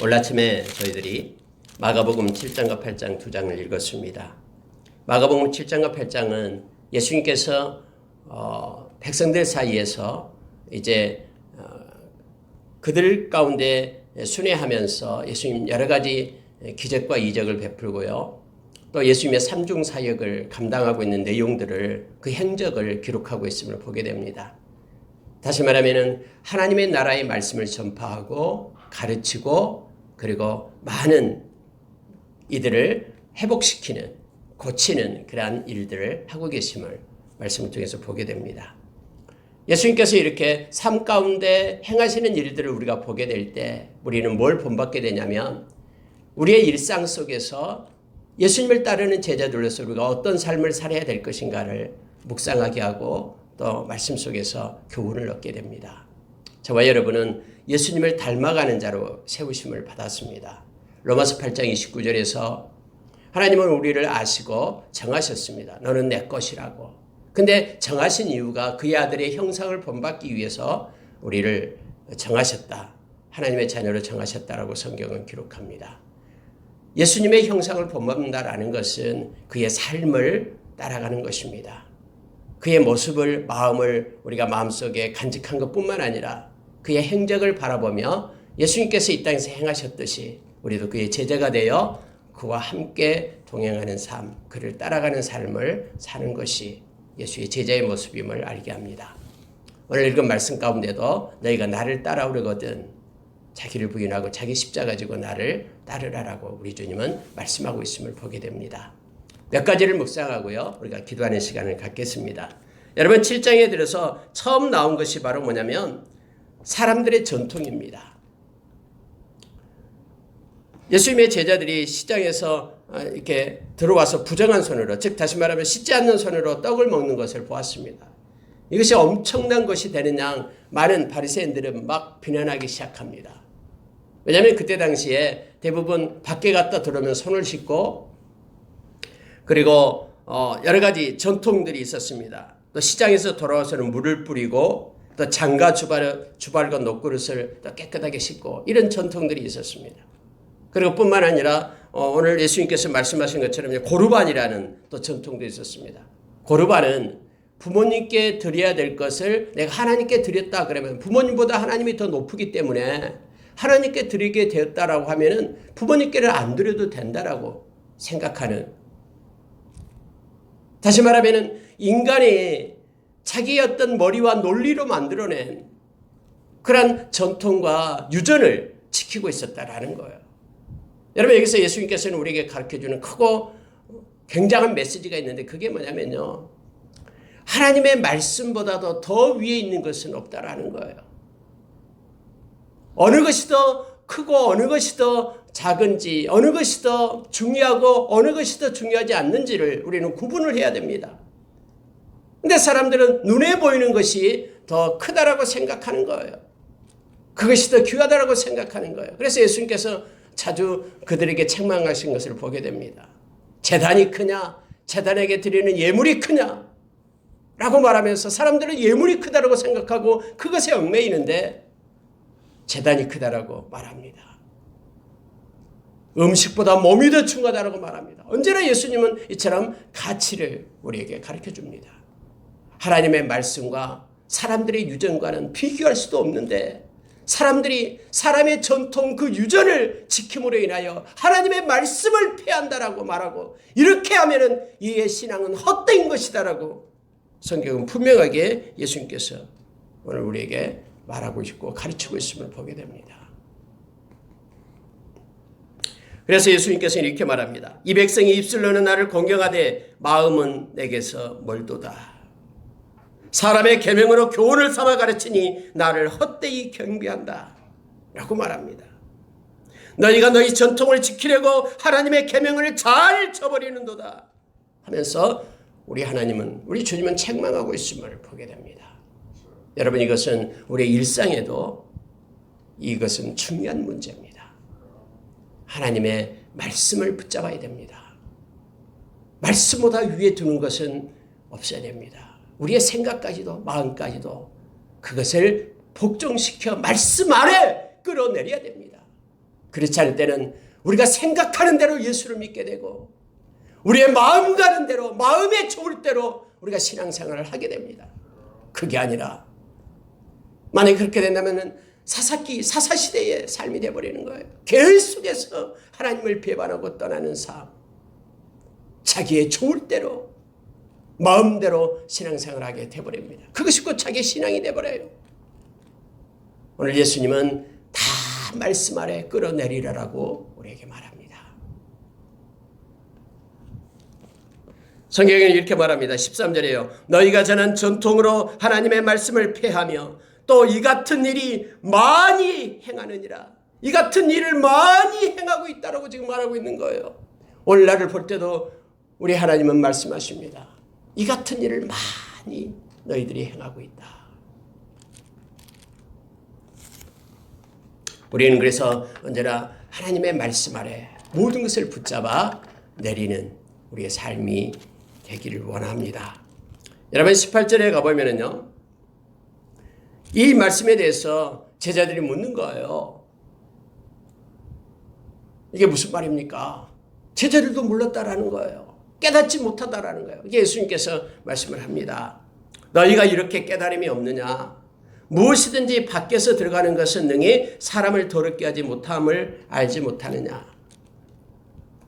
오늘 아침에 저희들이 마가복음 7장과 8장 두 장을 읽었습니다. 마가복음 7장과 8장은 예수님께서 백성들 사이에서 이제 그들 가운데 순회하면서 예수님 여러 가지 기적과 이적을 베풀고요. 또 예수님의 삼중 사역을 감당하고 있는 내용들을 그 행적을 기록하고 있음을 보게 됩니다. 다시 말하면 하나님의 나라의 말씀을 전파하고 가르치고 그리고 많은 이들을 회복시키는 고치는 그러한 일들을 하고 계심을 말씀을 통해서 보게 됩니다. 예수님께서 이렇게 삶 가운데 행하시는 일들을 우리가 보게 될 때 우리는 뭘 본받게 되냐면 우리의 일상 속에서 예수님을 따르는 제자들로서 우리가 어떤 삶을 살아야 될 것인가를 묵상하게 하고 또 말씀 속에서 교훈을 얻게 됩니다. 저와 여러분은 예수님을 닮아가는 자로 세우심을 받았습니다. 로마서 8장 29절에서 하나님은 우리를 아시고 정하셨습니다. 너는 내 것이라고. 근데 정하신 이유가 그의 아들의 형상을 본받기 위해서 우리를 정하셨다. 하나님의 자녀로 정하셨다라고 성경은 기록합니다. 예수님의 형상을 본받는다라는 것은 그의 삶을 따라가는 것입니다. 그의 모습을, 마음을 우리가 마음속에 간직한 것뿐만 아니라 그의 행적을 바라보며 예수님께서 이 땅에서 행하셨듯이 우리도 그의 제자가 되어 그와 함께 동행하는 삶, 그를 따라가는 삶을 사는 것이 예수의 제자의 모습임을 알게 합니다. 오늘 읽은 말씀 가운데도 너희가 나를 따라오려거든 자기를 부인하고 자기 십자가 지고 나를 따르라라고 우리 주님은 말씀하고 있음을 보게 됩니다. 몇 가지를 묵상하고요. 우리가 기도하는 시간을 갖겠습니다. 여러분 7장에 들어서 처음 나온 것이 바로 뭐냐면 사람들의 전통입니다. 예수님의 제자들이 시장에서 이렇게 들어와서 부정한 손으로, 즉 다시 말하면 씻지 않는 손으로 떡을 먹는 것을 보았습니다. 이것이 엄청난 것이 되는 양 많은 바리새인들은 막 비난하기 시작합니다. 왜냐하면 그때 당시에 대부분 밖에 갔다 들어오면 손을 씻고 그리고 여러 가지 전통들이 있었습니다. 또 시장에서 돌아와서는 물을 뿌리고 또 장과 주발과 녹그릇을 또 깨끗하게 씻고 이런 전통들이 있었습니다. 그리고 뿐만 아니라 오늘 예수님께서 말씀하신 것처럼 고르반이라는 또 전통도 있었습니다. 고르반은 부모님께 드려야 될 것을 내가 하나님께 드렸다 그러면 부모님보다 하나님이 더 높기 때문에 하나님께 드리게 되었다라고 하면은 부모님께는 안 드려도 된다라고 생각하는, 다시 말하면은 인간이 자기의 어떤 머리와 논리로 만들어낸 그런 전통과 유전을 지키고 있었다라는 거예요. 여러분 여기서 예수님께서는 우리에게 가르쳐주는 크고 굉장한 메시지가 있는데 그게 뭐냐면요. 하나님의 말씀보다도 더 위에 있는 것은 없다라는 거예요. 어느 것이 더 크고 어느 것이 더 작은지, 어느 것이 더 중요하고 어느 것이 더 중요하지 않는지를 우리는 구분을 해야 됩니다. 근데 사람들은 눈에 보이는 것이 더 크다라고 생각하는 거예요. 그것이 더 귀하다라고 생각하는 거예요. 그래서 예수님께서 자주 그들에게 책망하신 것을 보게 됩니다. 제단이 크냐? 제단에게 드리는 예물이 크냐? 라고 말하면서 사람들은 예물이 크다라고 생각하고 그것에 얽매이는데 제단이 크다라고 말합니다. 음식보다 몸이 더 중요하다라고 말합니다. 언제나 예수님은 이처럼 가치를 우리에게 가르쳐 줍니다. 하나님의 말씀과 사람들의 유전과는 비교할 수도 없는데 사람들이 사람의 전통 그 유전을 지킴으로 인하여 하나님의 말씀을 폐한다라고 말하고 이렇게 하면은 이의 신앙은 헛된 것이다라고 성경은 분명하게 예수님께서 오늘 우리에게 말하고 있고 가르치고 있음을 보게 됩니다. 그래서 예수님께서는 이렇게 말합니다. 이 백성이 입술로는 나를 공경하되 마음은 내게서 멀도다. 사람의 계명으로 교훈을 삼아 가르치니 나를 헛되이 경배한다 라고 말합니다. 너희가 너희 전통을 지키려고 하나님의 계명을 잘 저버리는도다 하면서 우리 하나님은, 우리 주님은 책망하고 있음을 보게 됩니다. 여러분 이것은 우리의 일상에도 이것은 중요한 문제입니다. 하나님의 말씀을 붙잡아야 됩니다. 말씀보다 위에 두는 것은 없어야 됩니다. 우리의 생각까지도 마음까지도 그것을 복종시켜 말씀 아래 끌어내려야 됩니다. 그렇지 않을 때는 우리가 생각하는 대로 예수를 믿게 되고 우리의 마음 가는 대로, 마음에 좋을 대로 우리가 신앙생활을 하게 됩니다. 그게 아니라 만약에 그렇게 된다면 사사시대의 삶이 되어버리는 거예요. 계속해서 하나님을 배반하고 떠나는 삶, 자기의 좋을 대로 마음대로 신앙생활을 하게 되어버립니다. 그것이 곧 자기의 신앙이 되어버려요. 오늘 예수님은 다 말씀 아래 끌어내리라라고 우리에게 말합니다. 성경에는 이렇게 말합니다. 13절에요. 너희가 전한 전통으로 하나님의 말씀을 폐하며 또 이 같은 일이 많이 행하느니라. 이 같은 일을 많이 행하고 있다라고 지금 말하고 있는 거예요. 오늘날을 볼 때도 우리 하나님은 말씀하십니다. 이 같은 일을 많이 너희들이 행하고 있다. 우리는 그래서 언제나 하나님의 말씀 아래 모든 것을 붙잡아 내리는 우리의 삶이 되기를 원합니다. 여러분 18절에 가보면은요, 이 말씀에 대해서 제자들이 묻는 거예요. 이게 무슨 말입니까? 제자들도 몰랐다라는 거예요. 깨닫지 못하다라는 거예요. 예수님께서 말씀을 합니다. 너희가 이렇게 깨달음이 없느냐? 무엇이든지 밖에서 들어가는 것은 능히 사람을 더럽게 하지 못함을 알지 못하느냐?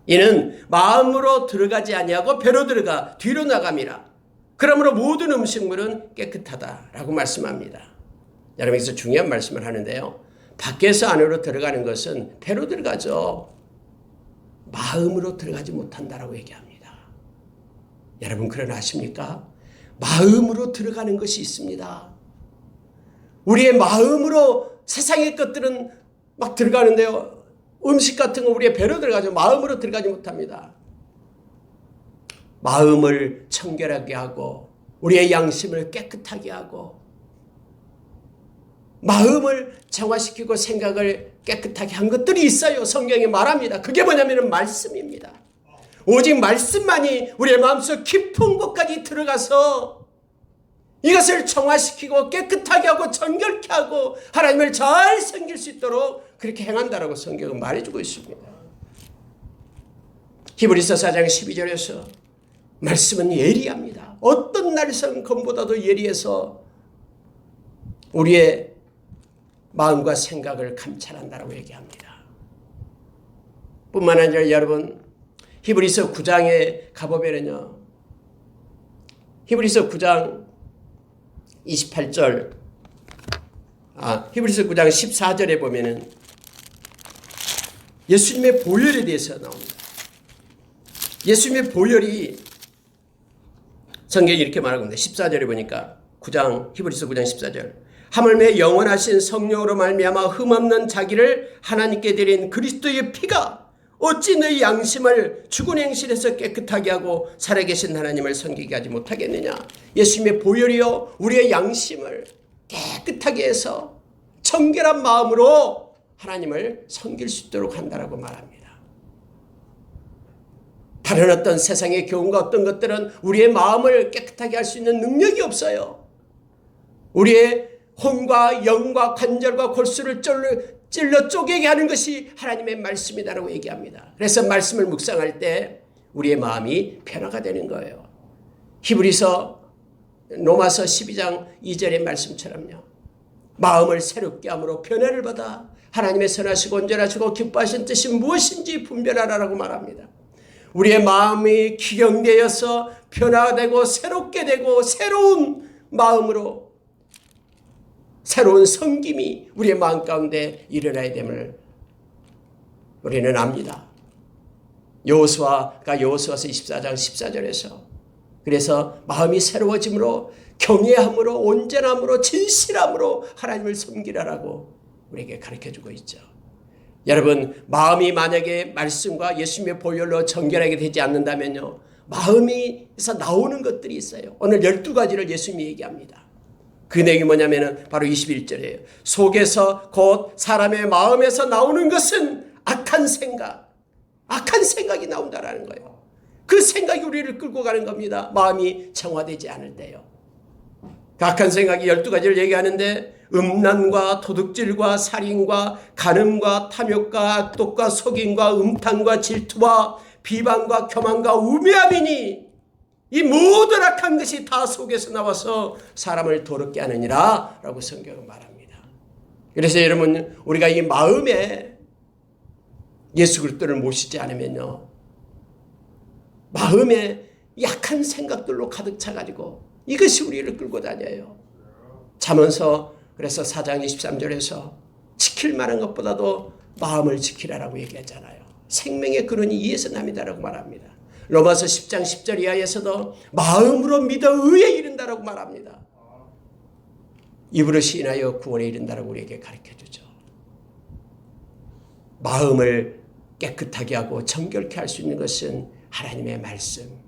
이는 마음으로 들어가지 아니하고 배로 들어가 뒤로 나감이라. 그러므로 모든 음식물은 깨끗하다라고 말씀합니다. 여러분께서 중요한 말씀을 하는데요. 밖에서 안으로 들어가는 것은 배로 들어가죠. 마음으로 들어가지 못한다라고 얘기합니다. 여러분 그러나 아십니까? 마음으로 들어가는 것이 있습니다. 우리의 마음으로 세상의 것들은 막 들어가는데요. 음식 같은 거 우리의 배로 들어가죠. 마음으로 들어가지 못합니다. 마음을 청결하게 하고 우리의 양심을 깨끗하게 하고 마음을 정화시키고 생각을 깨끗하게 한 것들이 있어요. 성경이 말합니다. 그게 뭐냐면 말씀입니다. 오직 말씀만이 우리의 마음속 깊은 곳까지 들어가서 이것을 정화시키고 깨끗하게 하고 정결케 하고 하나님을 잘 섬길 수 있도록 그렇게 행한다라고 성경은 말해주고 있습니다. 히브리서 4장 12절에서 말씀은 예리합니다. 어떤 날선 검보다도 예리해서 우리의 마음과 생각을 감찰한다라고 얘기합니다. 뿐만 아니라 여러분 히브리서 9장에 가보면요. 히브리서 9장 28절 히브리서 9장 14절에 보면은 예수님의 보혈에 대해서 나옵니다. 예수님의 보혈이 성경이 이렇게 말하고 있는데 14절에 보니까 히브리서 9장 14절 하물며 영원하신 성령으로 말미암아 흠없는 자기를 하나님께 드린 그리스도의 피가 어찌 너희 양심을 죽은 행실에서 깨끗하게 하고 살아계신 하나님을 섬기게 하지 못하겠느냐. 예수님의 보혈이요 우리의 양심을 깨끗하게 해서 정결한 마음으로 하나님을 섬길 수 있도록 한다라고 말합니다. 다른 어떤 세상의 교훈과 어떤 것들은 우리의 마음을 깨끗하게 할 수 있는 능력이 없어요. 우리의 혼과 영과 관절과 골수를 찔러 쪼개게 하는 것이 하나님의 말씀이다라고 얘기합니다. 그래서 말씀을 묵상할 때 우리의 마음이 변화가 되는 거예요. 로마서 12장 2절의 말씀처럼요. 마음을 새롭게 함으로 변화를 받아 하나님의 선하시고 온전하시고 기뻐하신 뜻이 무엇인지 분별하라라고 말합니다. 우리의 마음이 기경되어서 변화되고 새롭게 되고 새로운 마음으로 새로운 섬김이 우리의 마음 가운데 일어나야 됨을 우리는 압니다. 여호수아서 24장 14절에서 그래서 마음이 새로워짐으로 경외함으로 온전함으로 진실함으로 하나님을 섬기라라고 우리에게 가르쳐주고 있죠. 여러분 마음이 만약에 말씀과 예수님의 보혈로 정결하게 되지 않는다면요. 마음에서 나오는 것들이 있어요. 오늘 12가지를 예수님이 얘기합니다. 그 내용이 뭐냐면 바로 21절이에요. 속에서 곧 사람의 마음에서 나오는 것은 악한 생각이 나온다라는 거예요. 그 생각이 우리를 끌고 가는 겁니다. 마음이 정화되지 않을 때요. 그 악한 생각이 12가지를 얘기하는데 음란과 도둑질과 살인과 간음과 탐욕과 악독과 속임과 음탕과 질투와 비방과 교만과 우매함이니 이 모든 악한 것이 다 속에서 나와서 사람을 더럽게 하느니라 라고 성경은 말합니다. 그래서 여러분, 우리가 이 마음에 예수 그리스도를 모시지 않으면요, 마음에 약한 생각들로 가득 차가지고 이것이 우리를 끌고 다녀요. 잠언서 그래서 4장 23절에서 지킬 만한 것보다도 마음을 지키라라고 얘기하잖아요. 생명의 근원이 이에서 남이다라고 말합니다. 로마서 10장 10절 이하에서도 마음으로 믿어 의에 이른다라고 말합니다. 입으로 시인하여 구원에 이른다라고 우리에게 가르쳐주죠. 마음을 깨끗하게 하고 정결케 할 수 있는 것은 하나님의 말씀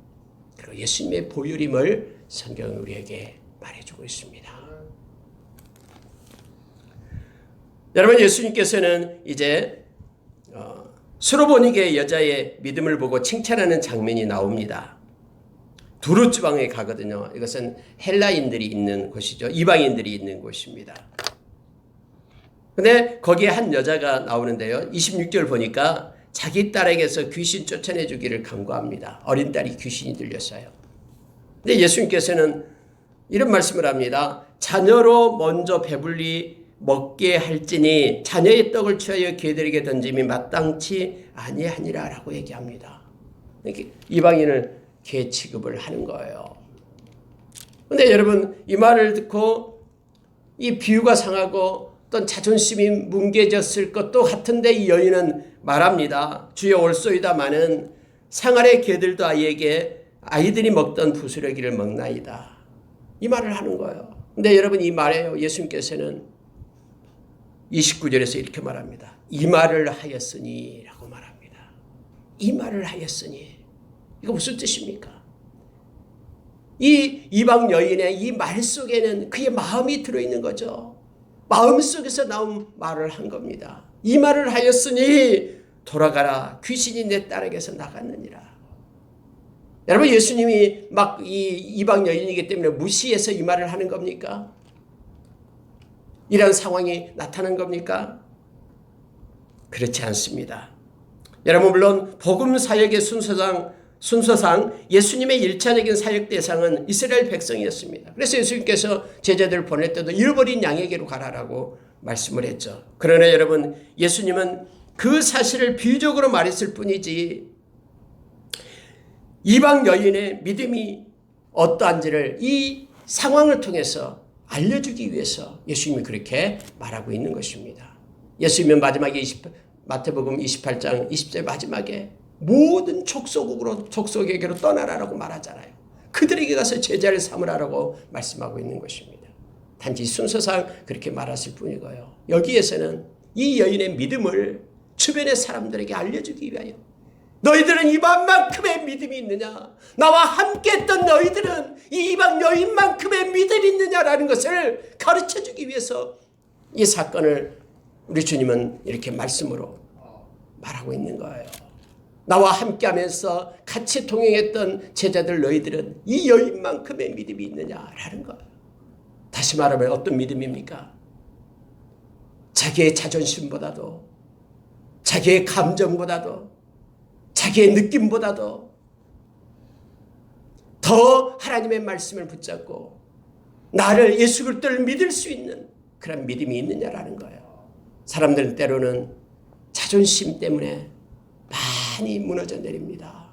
그리고 예수님의 보혈임을 성경은 우리에게 말해주고 있습니다. 여러분, 예수님께서는 이제 수로보니게 여자의 믿음을 보고 칭찬하는 장면이 나옵니다. 두루 지방에 가거든요. 이것은 헬라인들이 있는 곳이죠. 이방인들이 있는 곳입니다. 근데 거기에 한 여자가 나오는데요. 26절 보니까 자기 딸에게서 귀신 쫓아내 주기를 간구합니다. 어린 딸이 귀신이 들렸어요. 근데 예수님께서는 이런 말씀을 합니다. 자녀로 먼저 배불리 먹게 할지니 자녀의 떡을 취하여 개들에게 던짐이 마땅치 아니하니라 라고 얘기합니다. 이방인을 개 취급을 하는 거예요. 근데 여러분, 이 말을 듣고 이 비유가 상하고 또 자존심이 뭉개졌을 것도 같은데 이 여인은 말합니다. 주여 올소이다마는 상아래 개들도 아이들이 먹던 부스러기를 먹나이다. 이 말을 하는 거예요. 근데 여러분, 이 말에요, 예수님께서는 29절에서 이렇게 말합니다. 이 말을 하였으니 라고 말합니다. 이 말을 하였으니. 이거 무슨 뜻입니까? 이 이방 여인의 이 말 속에는 그의 마음이 들어있는 거죠. 마음 속에서 나온 말을 한 겁니다. 이 말을 하였으니 돌아가라. 귀신이 내 딸에게서 나갔느니라. 여러분, 예수님이 막 이 이방 여인이기 때문에 무시해서 이 말을 하는 겁니까? 이런 상황이 나타난 겁니까? 그렇지 않습니다. 여러분, 물론 복음 사역의 순서상 예수님의 1차적인 사역 대상은 이스라엘 백성이었습니다. 그래서 예수님께서 제자들을 보낼 때도 잃어버린 양에게로 가라라고 말씀을 했죠. 그러나 여러분, 예수님은 그 사실을 비유적으로 말했을 뿐이지 이방 여인의 믿음이 어떠한지를 이 상황을 통해서 알려주기 위해서 예수님이 그렇게 말하고 있는 것입니다. 예수님은 마지막에 마태복음 28장 20절 마지막에 모든 족속에게로 떠나라라고 말하잖아요. 그들에게 가서 제자를 삼으라라고 말씀하고 있는 것입니다. 단지 순서상 그렇게 말했을 뿐이고요. 여기에서는 이 여인의 믿음을 주변의 사람들에게 알려주기 위하여 너희들은 이방만큼의 믿음이 있느냐? 나와 함께했던 너희들은 이 이방 여인만큼의 믿음이 있느냐라는 것을 가르쳐주기 위해서 이 사건을 우리 주님은 이렇게 말씀으로 말하고 있는 거예요. 나와 함께하면서 같이 동행했던 제자들 너희들은 이 여인만큼의 믿음이 있느냐라는 거예요. 다시 말하면 어떤 믿음입니까? 자기의 자존심보다도 자기의 감정보다도 자기의 느낌보다도 더 하나님의 말씀을 붙잡고 나를 예수 그리스도를 믿을 수 있는 그런 믿음이 있느냐라는 거예요. 사람들은 때로는 자존심 때문에 많이 무너져 내립니다.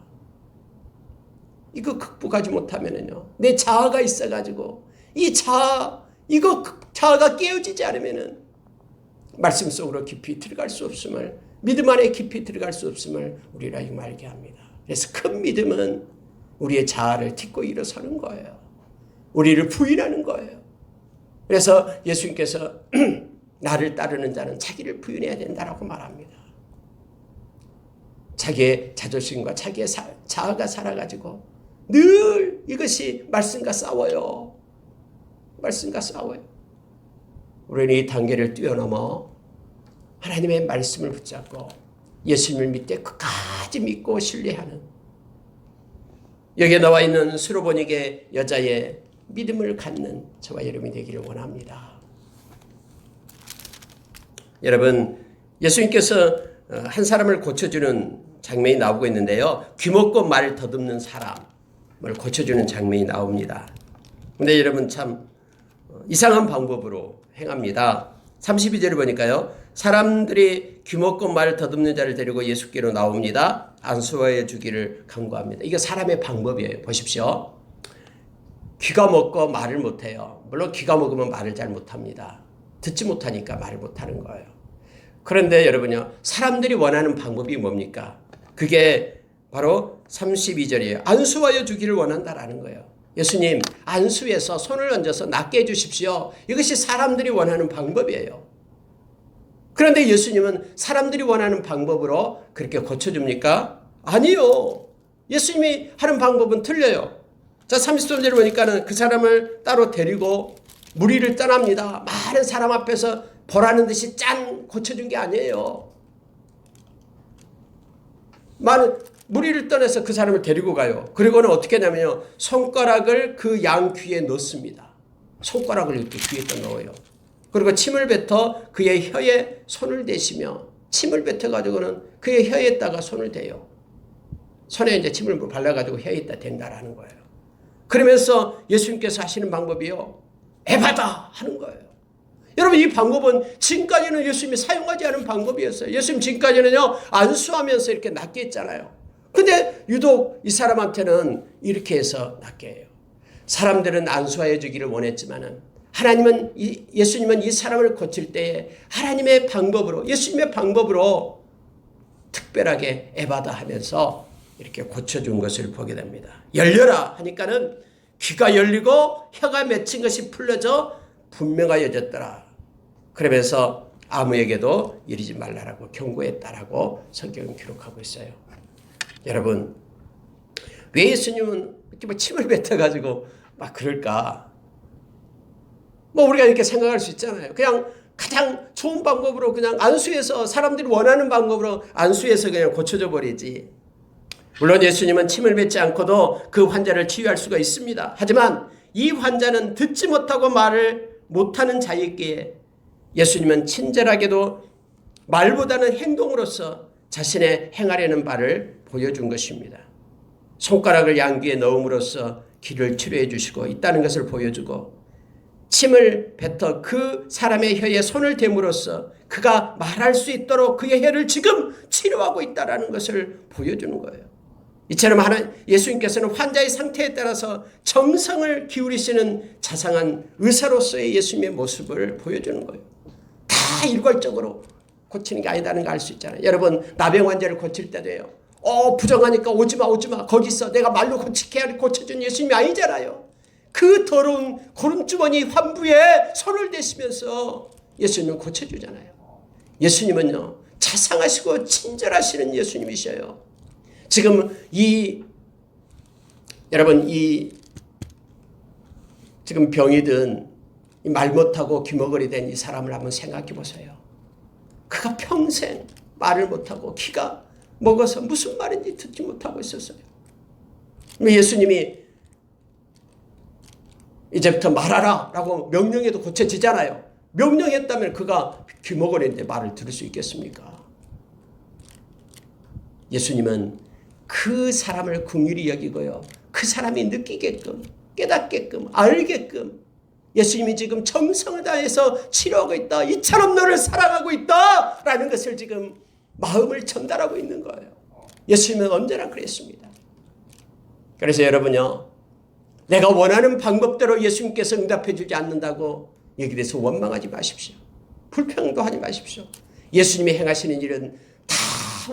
이거 극복하지 못하면은요, 내 자아가 있어가지고 이 자아가 깨어지지 않으면은 말씀 속으로 깊이 들어갈 수 없음을, 믿음 안에 깊이 들어갈 수 없음을 우리가 알게 합니다. 그래서 큰 믿음은 우리의 자아를 딛고 일어서는 거예요. 우리를 부인하는 거예요. 그래서 예수님께서 나를 따르는 자는 자기를 부인해야 된다라고 말합니다. 자기의 자존심과 자기의 자아가 살아가지고 늘 이것이 말씀과 싸워요. 말씀과 싸워요. 우리는 이 단계를 뛰어넘어 하나님의 말씀을 붙잡고 예수님을 믿되 끝까지 믿고 신뢰하는, 여기에 나와 있는 수로보니게 여자의 믿음을 갖는 저와 여러분이 되기를 원합니다. 여러분, 예수님께서 한 사람을 고쳐주는 장면이 나오고 있는데요. 귀먹고 말 더듬는 사람을 고쳐주는 장면이 나옵니다. 근데 여러분 참 이상한 방법으로 행합니다. 32절을 보니까요. 사람들이 귀먹고 말 더듬는 자를 데리고 예수께로 나옵니다. 안수하여 주기를 간구합니다. 이게 사람의 방법이에요. 보십시오. 귀가 먹고 말을 못해요. 물론 귀가 먹으면 말을 잘 못합니다. 듣지 못하니까 말을 못하는 거예요. 그런데 여러분요. 사람들이 원하는 방법이 뭡니까? 그게 바로 32절이에요. 안수하여 주기를 원한다라는 거예요. 예수님, 안수에서 손을 얹어서 낫게 해주십시오. 이것이 사람들이 원하는 방법이에요. 그런데 예수님은 사람들이 원하는 방법으로 그렇게 고쳐줍니까? 아니요. 예수님이 하는 방법은 틀려요. 자, 33절을 보니까는 그 사람을 따로 데리고 무리를 떠납니다. 많은 사람 앞에서 보라는 듯이 짠 고쳐준 게 아니에요. 많은 무리를 떠나서 그 사람을 데리고 가요. 그리고는 어떻게 하냐면요. 손가락을 그 양 귀에 넣습니다. 손가락을 이렇게 귀에다 넣어요. 그리고 침을 뱉어 그의 혀에 손을 대시며 침을 뱉어가지고는 그의 혀에다가 손을 대요. 손에 이제 침을 발라가지고 혀에다 댄다라는 거예요. 그러면서 예수님께서 하시는 방법이요. 에바다 하는 거예요. 여러분 이 방법은 지금까지는 예수님이 사용하지 않은 방법이었어요. 예수님 지금까지는요. 안수하면서 이렇게 낫게 했잖아요. 근데 유독 이 사람한테는 이렇게 해서 낫게 해요. 사람들은 안수하여 주기를 원했지만은 하나님은 예수님은 이 사람을 고칠 때에 하나님의 방법으로 예수님의 방법으로 특별하게 에바다 하면서 이렇게 고쳐준 것을 보게 됩니다. 열려라 하니까는 귀가 열리고 혀가 맺힌 것이 풀려져 분명하여졌더라. 그러면서 아무에게도 이르지 말라라고 경고했다라고 성경은 기록하고 있어요. 여러분 왜 예수님은 이렇게 막 침을 뱉어가지고 막 그럴까? 뭐 우리가 이렇게 생각할 수 있잖아요. 그냥 가장 좋은 방법으로 그냥 안수해서 사람들이 원하는 방법으로 안수해서 그냥 고쳐져 버리지. 물론 예수님은 침을 뱉지 않고도 그 환자를 치유할 수가 있습니다. 하지만 이 환자는 듣지 못하고 말을 못하는 자이기에 예수님은 친절하게도 말보다는 행동으로서 자신의 행하려는 바를 보여준 것입니다. 손가락을 양귀에 넣음으로써 기를 치료해 주시고 있다는 것을 보여주고 침을 뱉어 그 사람의 혀에 손을 댐으로써 그가 말할 수 있도록 그의 혀를 지금 치료하고 있다는 것을 보여주는 거예요. 이처럼 예수님께서는 환자의 상태에 따라서 정성을 기울이시는 자상한 의사로서의 예수님의 모습을 보여주는 거예요. 다 일괄적으로 고치는 게 아니다는 걸 알 수 있잖아요. 여러분 나병 환자를 고칠 때도요. 부정하니까 오지마 거기 있어. 내가 말로 고쳐준 예수님이 아니잖아요. 그 더러운 고름주머니 환부에 손을 대시면서 예수님은 고쳐주잖아요. 예수님은요 자상하시고 친절하시는 예수님이셔요. 지금 여러분 지금 병이 든 말 못하고 귀머거리 된 이 사람을 한번 생각해 보세요. 그가 평생 말을 못하고 귀가 먹어서 무슨 말인지 듣지 못하고 있었어요. 예수님이 이제부터 말하라 라고 명령해도 고쳐지잖아요. 명령했다면 그가 귀머거리인데 말을 들을 수 있겠습니까? 예수님은 그 사람을 긍휼히 여기고요. 그 사람이 느끼게끔 깨닫게끔 알게끔 예수님이 지금 정성을 다해서 치료하고 있다. 이처럼 너를 사랑하고 있다. 라는 것을 지금 마음을 전달하고 있는 거예요. 예수님은 언제나 그랬습니다. 그래서 여러분요. 내가 원하는 방법대로 예수님께서 응답해 주지 않는다고 여기에 대해서 원망하지 마십시오. 불평도 하지 마십시오. 예수님이 행하시는 일은 다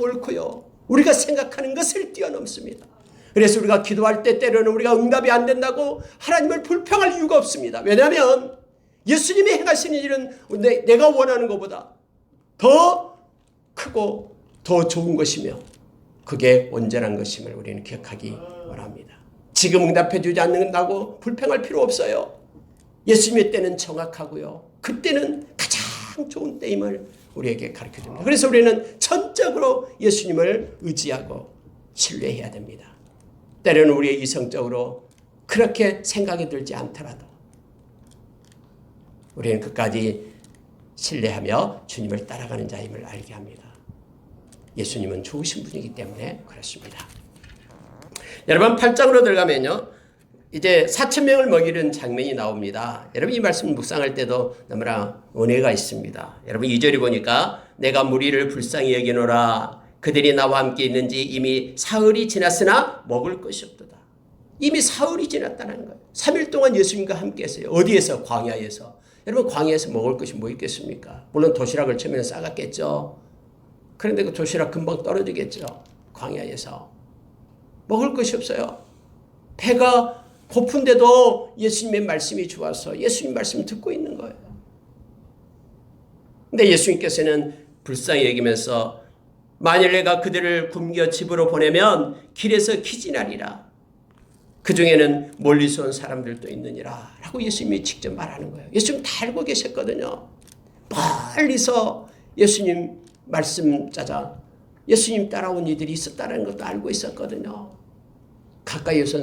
옳고요. 우리가 생각하는 것을 뛰어넘습니다. 그래서 우리가 기도할 때 때로는 우리가 응답이 안 된다고 하나님을 불평할 이유가 없습니다. 왜냐하면 예수님이 행하시는 일은 내가 원하는 것보다 더 크고 더 좋은 것이며 그게 온전한 것임을 우리는 기억하기 원합니다. 지금 응답해 주지 않는다고 불평할 필요 없어요. 예수님의 때는 정확하고요. 그때는 가장 좋은 때임을 우리에게 가르쳐줍니다. 그래서 우리는 전적으로 예수님을 의지하고 신뢰해야 됩니다. 때로는 우리의 이성적으로 그렇게 생각이 들지 않더라도 우리는 끝까지 신뢰하며 주님을 따라가는 자임을 알게 합니다. 예수님은 좋으신 분이기 때문에 그렇습니다. 여러분 8장으로 들어가면요. 이제 4,000명을 먹이는 장면이 나옵니다. 여러분 이 말씀 묵상할 때도 너무나 은혜가 있습니다. 여러분 2절에 보니까 내가 무리를 불쌍히 여기노라 그들이 나와 함께 있는지 이미 사흘이 지났으나 먹을 것이 없도다. 이미 사흘이 지났다는 거예요. 3일 동안 예수님과 함께 했어요. 어디에서? 광야에서. 여러분 광야에서 먹을 것이 뭐 있겠습니까? 물론 도시락을 처음에는 싸갔겠죠. 그런데 그 도시락 금방 떨어지겠죠. 광야에서. 먹을 것이 없어요. 배가 고픈데도 예수님의 말씀이 좋아서 예수님 말씀 듣고 있는 거예요. 근데 예수님께서는 불쌍히 여기면서 만일 내가 그들을 굶겨 집으로 보내면 길에서 기진하리라. 그 중에는 멀리서 온 사람들도 있느니라 라고 예수님이 직접 말하는 거예요. 예수님 다 알고 계셨거든요. 멀리서 예수님 말씀 짜자 예수님 따라온 이들이 있었다는 것도 알고 있었거든요. 가까이에서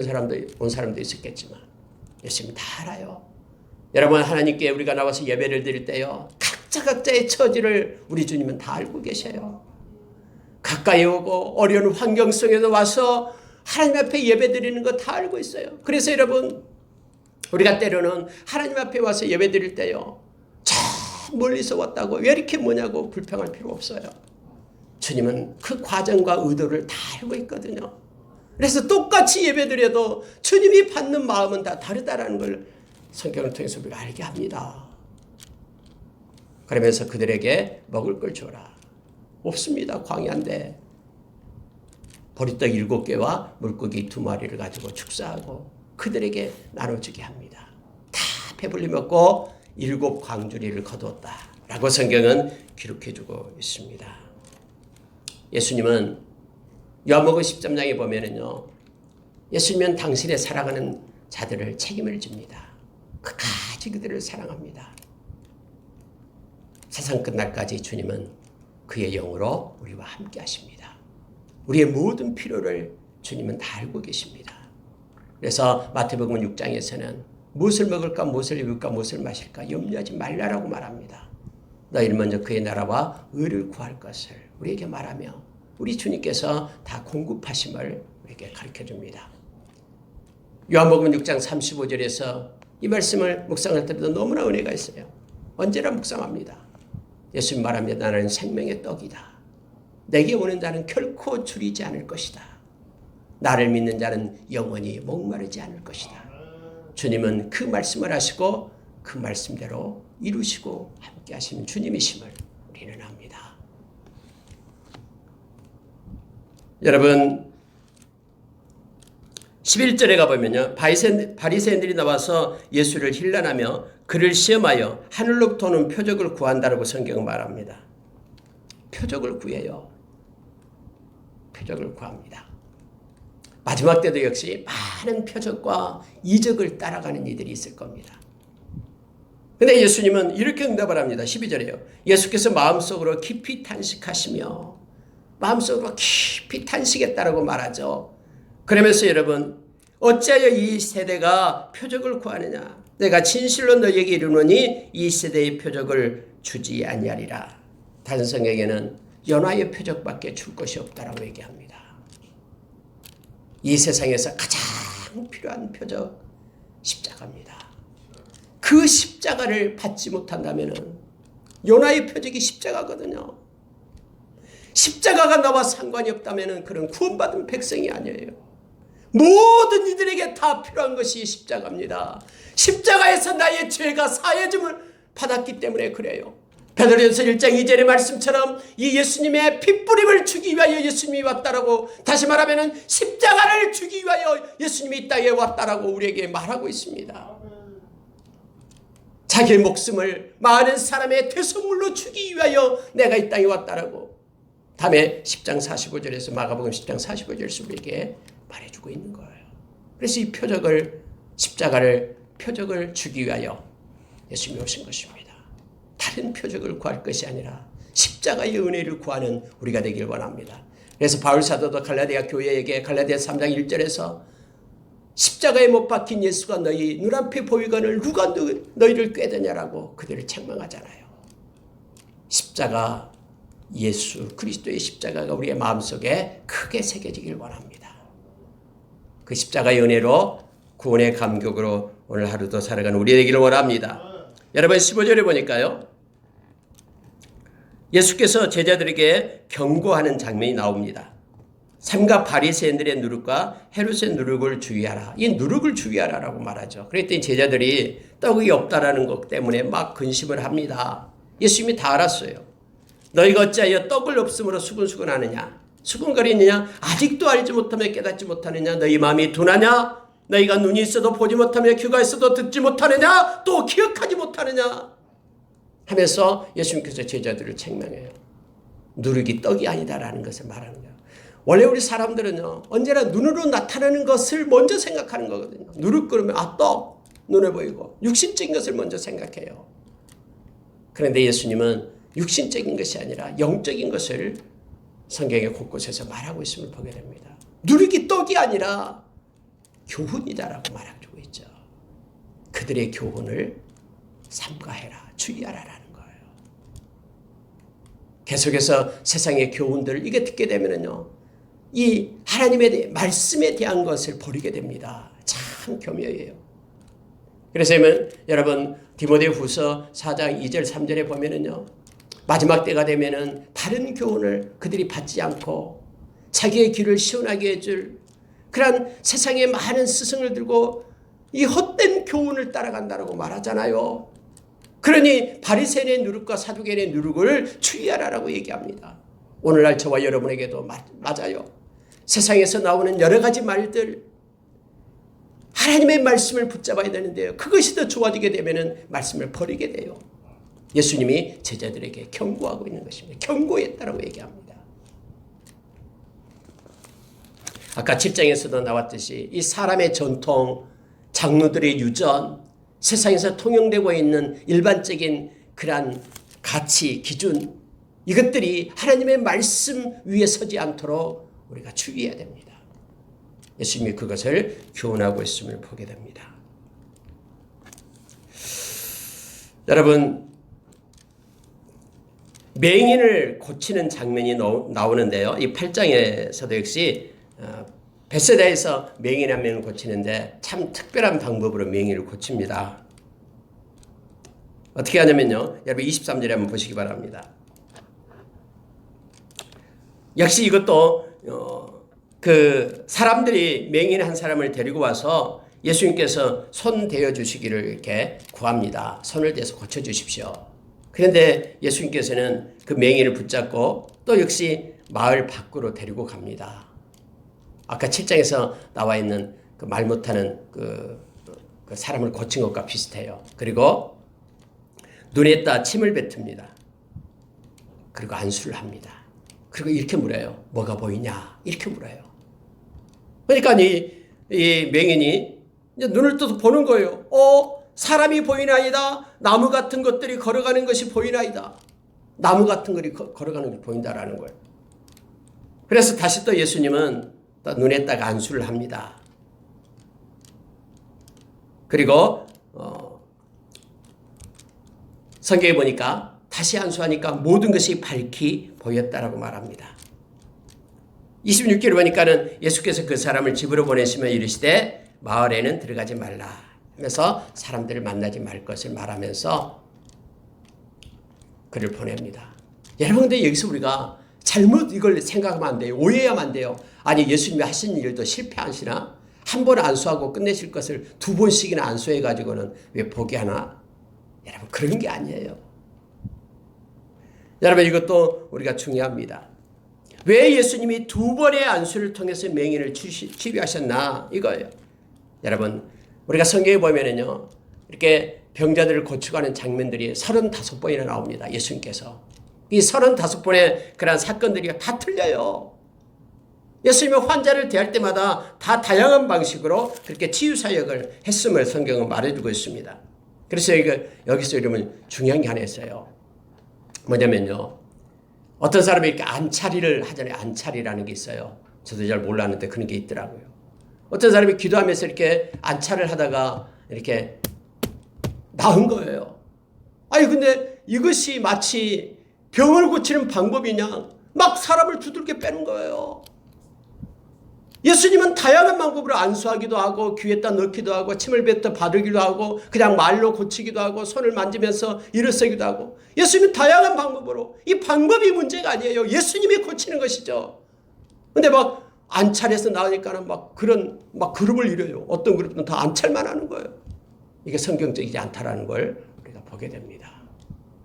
온 사람도 있었겠지만 예수님 다 알아요. 여러분 하나님께 우리가 나와서 예배를 드릴 때요. 각자의 처지를 우리 주님은 다 알고 계셔요. 가까이 오고 어려운 환경 속에서 와서 하나님 앞에 예배 드리는 거 다 알고 있어요. 그래서 여러분 우리가 때로는 하나님 앞에 와서 예배 드릴 때요. 저 멀리서 왔다고 왜 이렇게 뭐냐고 불평할 필요 없어요. 주님은 그 과정과 의도를 다 알고 있거든요. 그래서 똑같이 예배드려도 주님이 받는 마음은 다 다르다는 걸 성경을 통해서 우리가 알게 합니다. 그러면서 그들에게 먹을 걸 줘라. 없습니다. 광야인데. 보리떡 7개와 물고기 2마리를 가지고 축사하고 그들에게 나눠주게 합니다. 다 배불리 먹고 7 광주리를 거두었다. 라고 성경은 기록해주고 있습니다. 예수님은 요한복음 13장에 보면은요. 예수님은 당신의 사랑하는 자들을 책임을 집니다. 끝까지 그들을 사랑합니다. 세상 끝날까지 주님은 그의 영으로 우리와 함께 하십니다. 우리의 모든 필요를 주님은 다 알고 계십니다. 그래서 마태복음 6장에서는 무엇을 먹을까 무엇을 입을까 무엇을 마실까 염려하지 말라라고 말합니다. 너희는 먼저 그의 나라와 의를 구할 것을 우리에게 말하며 우리 주님께서 다 공급하심을 우리에게 가르쳐줍니다. 요한복음 6장 35절에서 이 말씀을 묵상할 때도 너무나 은혜가 있어요. 언제나 묵상합니다. 예수님 말합니다. 나는 생명의 떡이다. 내게 오는 자는 결코 줄이지 않을 것이다. 나를 믿는 자는 영원히 목마르지 않을 것이다. 주님은 그 말씀을 하시고 그 말씀대로 이루시고 함께 하시는 주님이심을 우리는 압니다. 여러분 11절에 가보면요. 바리새인들이 나와서 예수를 힐난하며 그를 시험하여 하늘로부터 오는 표적을 구한다라고 성경은 말합니다. 표적을 구해요. 표적을 구합니다. 마지막 때도 역시 많은 표적과 이적을 따라가는 이들이 있을 겁니다. 그런데 예수님은 이렇게 응답을 합니다. 12절에요. 예수께서 마음속으로 깊이 탄식하시며 마음속으로 깊이 탄식했다라고 말하죠. 그러면서 여러분 어찌하여 이 세대가 표적을 구하느냐. 내가 진실로 너희에게 이르노니 이 세대의 표적을 주지 아니하리라. 다른 성경에는 연화의 표적밖에 줄 것이 없다라고 얘기합니다. 이 세상에서 가장 필요한 표적 십자가입니다. 그 십자가를 받지 못한다면 요나의 표적이 십자가거든요. 십자가가 나와 상관이 없다면 그런 구원받은 백성이 아니에요. 모든 이들에게 다 필요한 것이 십자가입니다. 십자가에서 나의 죄가 사해짐을 받았기 때문에 그래요. 베드로전서 1장 2절의 말씀처럼 이 예수님의 핏부림을 주기 위하여 예수님이 왔다라고, 다시 말하면 십자가를 주기 위하여 예수님이 이 땅에 왔다라고 우리에게 말하고 있습니다. 자기의 목숨을 많은 사람의 대속물로 주기 위하여 내가 이 땅에 왔다라고 다음에 10장 45절에서 마가복음 10장 45절에서 우리에게 말해주고 있는 거예요. 그래서 이 표적을, 십자가를 표적을 주기 위하여 예수님이 오신 것입니다. 다른 표적을 구할 것이 아니라 십자가의 은혜를 구하는 우리가 되길 원합니다. 그래서 바울 사도도 갈라디아 교회에게 갈라디아 3장 1절에서 십자가에 못 박힌 예수가 너희 눈앞에 보이거늘 누가 너희를 꾀드냐라고 그들을 책망하잖아요. 십자가, 예수 그리스도의 십자가가 우리의 마음속에 크게 새겨지길 원합니다. 그 십자가의 은혜로 구원의 감격으로 오늘 하루도 살아가는 우리 되기를 원합니다. 여러분 15절에 보니까요, 예수께서 제자들에게 경고하는 장면이 나옵니다. 삼가 바리새인들의 누룩과 헤롯의 누룩을 주의하라. 이 누룩을 주의하라라고 말하죠. 그랬더니 제자들이 떡이 없다라는 것 때문에 막 근심을 합니다. 예수님이 다 알았어요. 너희가 어찌하여 떡을 없음으로 수근수근하느냐, 수근거리느냐, 아직도 알지 못하며 깨닫지 못하느냐, 너희 마음이 둔하냐, 너희가 눈이 있어도 보지 못하며 귀가 있어도 듣지 못하느냐, 또 기억하지 못하느냐 하면서 예수님께서 제자들을 책망해요. 누룩이 떡이 아니다라는 것을 말하는 거예요. 원래 우리 사람들은요, 언제나 눈으로 나타나는 것을 먼저 생각하는 거거든요. 누룩 그러면 떡, 눈에 보이고 육신적인 것을 먼저 생각해요. 그런데 예수님은 육신적인 것이 아니라 영적인 것을 성경의 곳곳에서 말하고 있음을 보게 됩니다. 누룩이 떡이 아니라 교훈이다라고 말하고 있죠. 그들의 교훈을 삼가해라, 주의하라라는 거예요. 계속해서 세상의 교훈들을 이게 듣게 되면은요, 이 하나님의 말씀에 대한 것을 버리게 됩니다. 참 교묘해요. 그래서 여러분 디모데후서 4장 2절 3절에 보면은요, 마지막 때가 되면은 바른 교훈을 그들이 받지 않고 자기의 귀를 시원하게 해줄 그런 세상의 많은 스승을 들고 이 헛된 교훈을 따라간다라고 말하잖아요. 그러니 바리새인의 누룩과 사두개인의 누룩을 주의하라라고 얘기합니다. 오늘날 저와 여러분에게도 맞아요. 세상에서 나오는 여러 가지 말들, 하나님의 말씀을 붙잡아야 되는데요, 그것이 더 좋아지게 되면은 말씀을 버리게 돼요. 예수님이 제자들에게 경고하고 있는 것입니다. 경고했다라고 얘기합니다. 아까 7장에서도 나왔듯이 이 사람의 전통, 장로들의 유전, 세상에서 통용되고 있는 일반적인 그러한 가치, 기준, 이것들이 하나님의 말씀 위에 서지 않도록 우리가 주의해야 됩니다. 예수님이 그것을 교훈하고 있음을 보게 됩니다. 여러분, 맹인을 고치는 장면이 나오는데요. 이 8장에서도 역시 베세다에서 맹인 한 명을 고치는데 참 특별한 방법으로 맹인을 고칩니다. 어떻게 하냐면요, 여러분 23절에 한번 보시기 바랍니다. 역시 이것도 그 사람들이 맹인 한 사람을 데리고 와서 예수님께서 손 대어 주시기를 이렇게 구합니다. 손을 대서 고쳐 주십시오. 그런데 예수님께서는 그 맹인을 붙잡고 또 역시 마을 밖으로 데리고 갑니다. 아까 7장에서 나와 있는 그 말 못하는 그 사람을 고친 것과 비슷해요. 그리고 눈에다 침을 뱉습니다. 그리고 안수를 합니다. 그리고 이렇게 물어요. 뭐가 보이냐? 이렇게 물어요. 그러니까 이 맹인이 이제 눈을 떠서 보는 거예요. 사람이 보이나이다. 나무 같은 것들이 걸어가는 것이 보이나이다. 나무 같은 것이 걸어가는 것이 보인다라는 거예요. 그래서 다시 또 예수님은 또 눈에다가 안수를 합니다. 그리고 성경에 보니까 다시 안수하니까 모든 것이 밝히 보였다라고 말합니다. 26절에 보니까는 예수께서 그 사람을 집으로 보내시며 이르시되 마을에는 들어가지 말라 하면서 사람들을 만나지 말 것을 말하면서 그를 보냅니다. 여러분들 여기서 우리가 잘못 이걸 생각하면 안 돼요. 오해하면 안 돼요. 아니 예수님이 하신 일도 실패하시나? 한 번 안수하고 끝내실 것을 두 번씩이나 안수해가지고는 왜 포기하나? 여러분 그런 게 아니에요. 여러분 이것도 우리가 중요합니다. 왜 예수님이 두 번의 안수를 통해서 맹인을 치료하셨나? 이거예요. 여러분 우리가 성경에 보면은요, 이렇게 병자들을 고치고 장면들이 35번이나 나옵니다. 예수님께서. 이 35번의 그런 사건들이 다 틀려요. 예수님이 환자를 대할 때마다 다 다양한 방식으로 그렇게 치유사역을 했음을 성경은 말해주고 있습니다. 그래서 여기서 여러분 중요한 게 하나 있어요. 뭐냐면요, 어떤 사람이 이렇게 안차리를 하잖아요. 안차리라는 게 있어요. 저도 잘 몰랐는데 그런 게 있더라고요. 어떤 사람이 기도하면서 이렇게 안차를 하다가 이렇게 나은 거예요. 아니 근데 이것이 마치 병을 고치는 방법이냐? 막 사람을 두들겨 빼는 거예요. 예수님은 다양한 방법으로 안수하기도 하고 귀에다 넣기도 하고 침을 뱉어 바르기도 하고 그냥 말로 고치기도 하고 손을 만지면서 일어서기도 하고 예수님은 다양한 방법으로 이 방법이 문제가 아니에요. 예수님이 고치는 것이죠. 근데 막 안찰에서 나오니까는 막 그룹을 이뤄요. 어떤 그룹은 다 안찰만 하는 거예요. 이게 성경적이지 않다라는 걸 우리가 보게 됩니다.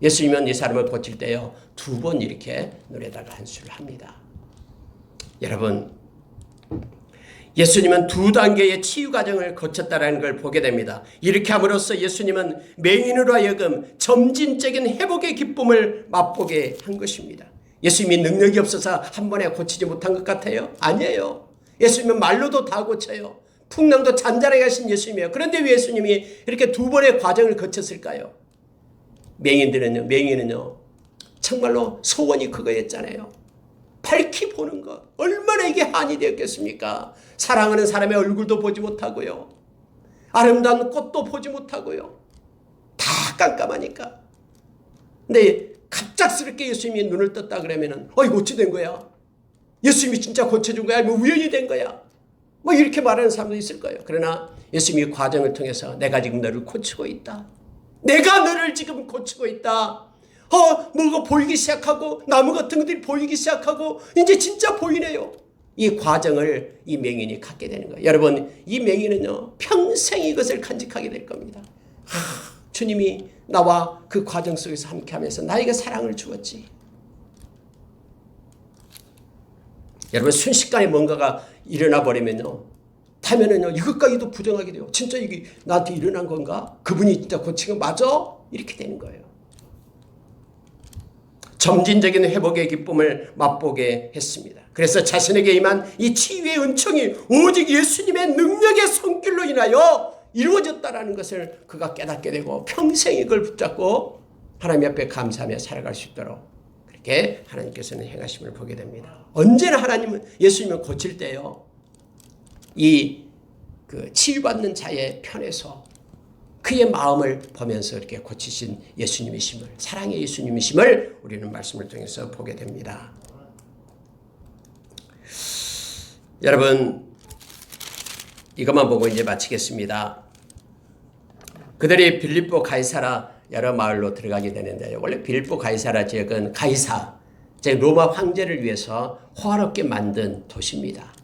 예수님은 이 사람을 고칠 때요 2번 이렇게 눈에다가 안수를 합니다. 여러분, 예수님은 2단계의 치유 과정을 거쳤다는 걸 보게 됩니다. 이렇게 함으로써 예수님은 맹인으로 하여금 점진적인 회복의 기쁨을 맛보게 한 것입니다. 예수님이 능력이 없어서 한 번에 고치지 못한 것 같아요? 아니에요. 예수님은 말로도 다 고쳐요. 풍랑도 잔잔하게 하신 예수님이에요. 그런데 왜 예수님이 이렇게 2번의 과정을 거쳤을까요? 맹인은요 정말로 소원이 그거였잖아요. 밝히 보는 것. 얼마나 이게 한이 되었겠습니까? 사랑하는 사람의 얼굴도 보지 못하고요. 아름다운 꽃도 보지 못하고요. 다 깜깜하니까. 근데 갑작스럽게 예수님이 눈을 떴다 그러면은 이거 어찌 된 거야? 예수님이 진짜 고쳐준 거야? 뭐 우연이 된 거야? 뭐 이렇게 말하는 사람도 있을 거예요. 그러나 예수님이 과정을 통해서 내가 지금 너를 고치고 있다. 내가 너를 지금 고치고 있다. 뭐가 보이기 시작하고 나무 같은 것들이 보이기 시작하고 이제 진짜 보이네요. 이 과정을 이 맹인이 갖게 되는 거예요. 여러분, 이 맹인은요 평생 이것을 간직하게 될 겁니다. 주님이 나와 그 과정 속에서 함께하면서 나에게 사랑을 주었지. 여러분, 순식간에 뭔가가 일어나 버리면요 타면은요 이것까지도 부정하게 돼요. 진짜 이게 나한테 일어난 건가? 그분이 진짜 고친 거 맞아? 이렇게 되는 거예요. 점진적인 회복의 기쁨을 맛보게 했습니다. 그래서 자신에게 임한 이 치유의 은총이 오직 예수님의 능력의 손길로 인하여 이루어졌다는 것을 그가 깨닫게 되고 평생 이걸 붙잡고 하나님 앞에 감사하며 살아갈 수 있도록 그렇게 하나님께서는 행하심을 보게 됩니다. 언제나 예수님은 고칠 때요 그 치유받는 자의 편에서 그의 마음을 보면서 이렇게 고치신 예수님이심을, 사랑의 예수님이심을 우리는 말씀을 통해서 보게 됩니다. 여러분, 이것만 보고 이제 마치겠습니다. 그들이 빌립보 가이사라 여러 마을로 들어가게 되는데요. 원래 빌립보 가이사라 지역은 가이사, 즉 로마 황제를 위해서 호화롭게 만든 도시입니다.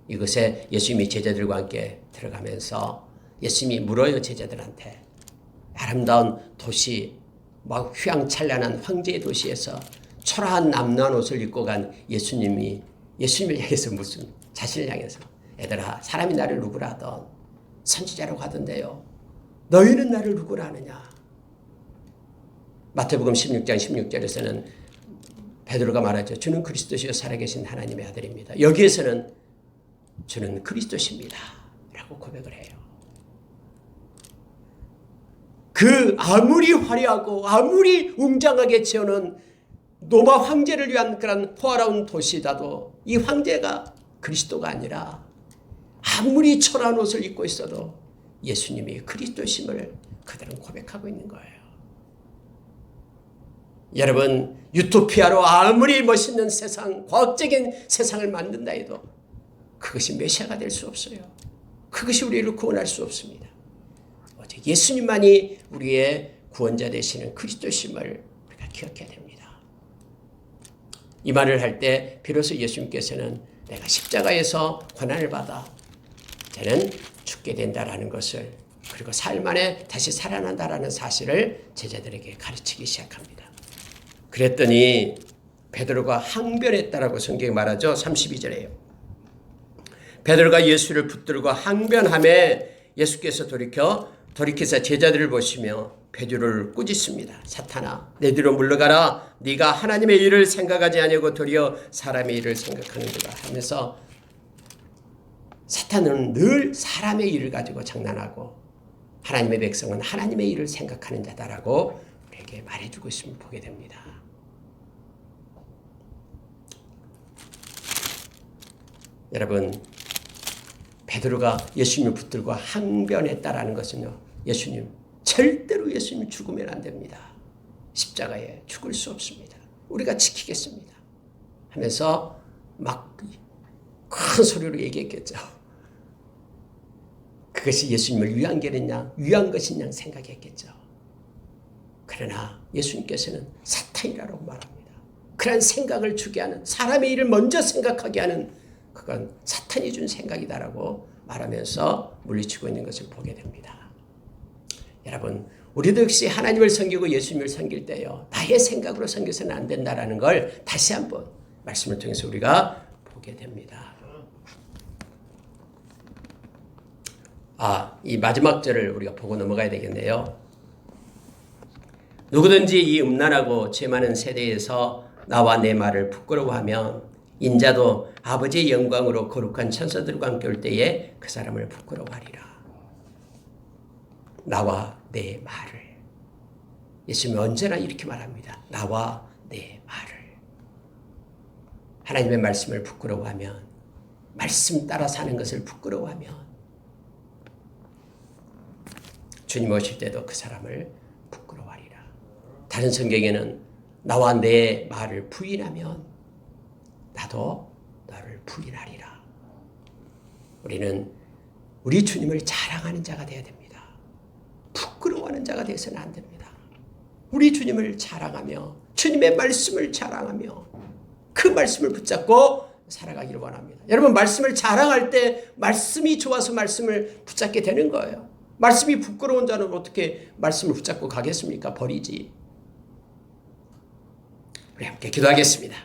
이것에 예수님이 제자들과 함께 들어가면서 예수님이 물어요, 제자들한테. 아름다운 도시, 막 휘황찬란한 황제의 도시에서 초라한 남루한 옷을 입고 간 예수님을 향해서 무슨 자신을 향해서 얘들아, 사람이 나를 누구라 하던 선지자라고 하던데요. 너희는 나를 누구라 하느냐? 마태복음 16장 16절에서는 베드로가 말하죠. 주는 그리스도시요 살아계신 하나님의 아들입니다. 여기에서는 주는 그리스도십니다 라고 고백을 해요. 그 아무리 화려하고 아무리 웅장하게 지어놓은 로마 황제를 위한 그런 호화로운 도시라도 이 황제가 그리스도가 아니라 아무리 초라한 옷을 입고 있어도 예수님이 그리스도심을 그들은 고백하고 있는 거예요. 여러분, 유토피아로 아무리 멋있는 세상, 과학적인 세상을 만든다 해도 그것이 메시아가 될 수 없어요. 그것이 우리를 구원할 수 없습니다. 오직 예수님만이 우리의 구원자 되시는 그리스도심을 우리가 기억해야 됩니다. 이 말을 할 때 비로소 예수님께서는 내가 십자가에서 고난을 받아 저는 죽게 된다라는 것을, 그리고 사흘 만에 다시 살아난다라는 사실을 제자들에게 가르치기 시작합니다. 그랬더니 베드로가 항변했다라고 성경이 말하죠. 32절에요. 베드로가 예수를 붙들고 항변하매 예수께서 돌이켜서 제자들을 보시며 베드로를 꾸짖습니다. 사탄아, 내 뒤로 물러가라. 네가 하나님의 일을 생각하지 아니하고 도리어 사람의 일을 생각하는도다 하면서, 사탄은 늘 사람의 일을 가지고 장난하고 하나님의 백성은 하나님의 일을 생각하는 자다라고 우리에게 말해주고 있음을 보게 됩니다. 여러분, 베드로가 예수님을 붙들고 항변했다라는 것은요, 예수님, 절대로 예수님 죽으면 안 됩니다. 십자가에 죽을 수 없습니다. 우리가 지키겠습니다 하면서 막 큰 소리로 얘기했겠죠. 그것이 예수님을 위한 길이냐 위한 것이냐 생각했겠죠. 그러나 예수님께서는 사탄이라고 말합니다. 그런 생각을 주게 하는, 사람의 일을 먼저 생각하게 하는, 그건 사탄이 준 생각이다라고 말하면서 물리치고 있는 것을 보게 됩니다. 여러분, 우리도 역시 하나님을 섬기고 예수님을 섬길 때요, 나의 생각으로 섬겨서는 안 된다라는 걸 다시 한번 말씀을 통해서 우리가 보게 됩니다. 이 마지막 절을 우리가 보고 넘어가야 되겠네요. 누구든지 이 음란하고 죄 많은 세대에서 나와 내 말을 부끄러워하면 인자도 아버지의 영광으로 거룩한 천사들과 함께 올 때에 그 사람을 부끄러워하리라. 나와 내 말을. 예수님은 언제나 이렇게 말합니다. 나와 내 말을. 하나님의 말씀을 부끄러워하면, 말씀 따라 사는 것을 부끄러워하면 주님 오실 때도 그 사람을 부끄러워하리라. 다른 성경에는 나와 내 말을 부인하면 나도 너를 부인하리라. 우리는 우리 주님을 자랑하는 자가 되어야 됩니다. 부끄러워하는 자가 되어서는 안 됩니다. 우리 주님을 자랑하며 주님의 말씀을 자랑하며 그 말씀을 붙잡고 살아가기를 원합니다. 여러분, 말씀을 자랑할 때 말씀이 좋아서 말씀을 붙잡게 되는 거예요. 말씀이 부끄러운 자는 어떻게 말씀을 붙잡고 가겠습니까? 버리지. 우리 함께 기도하겠습니다.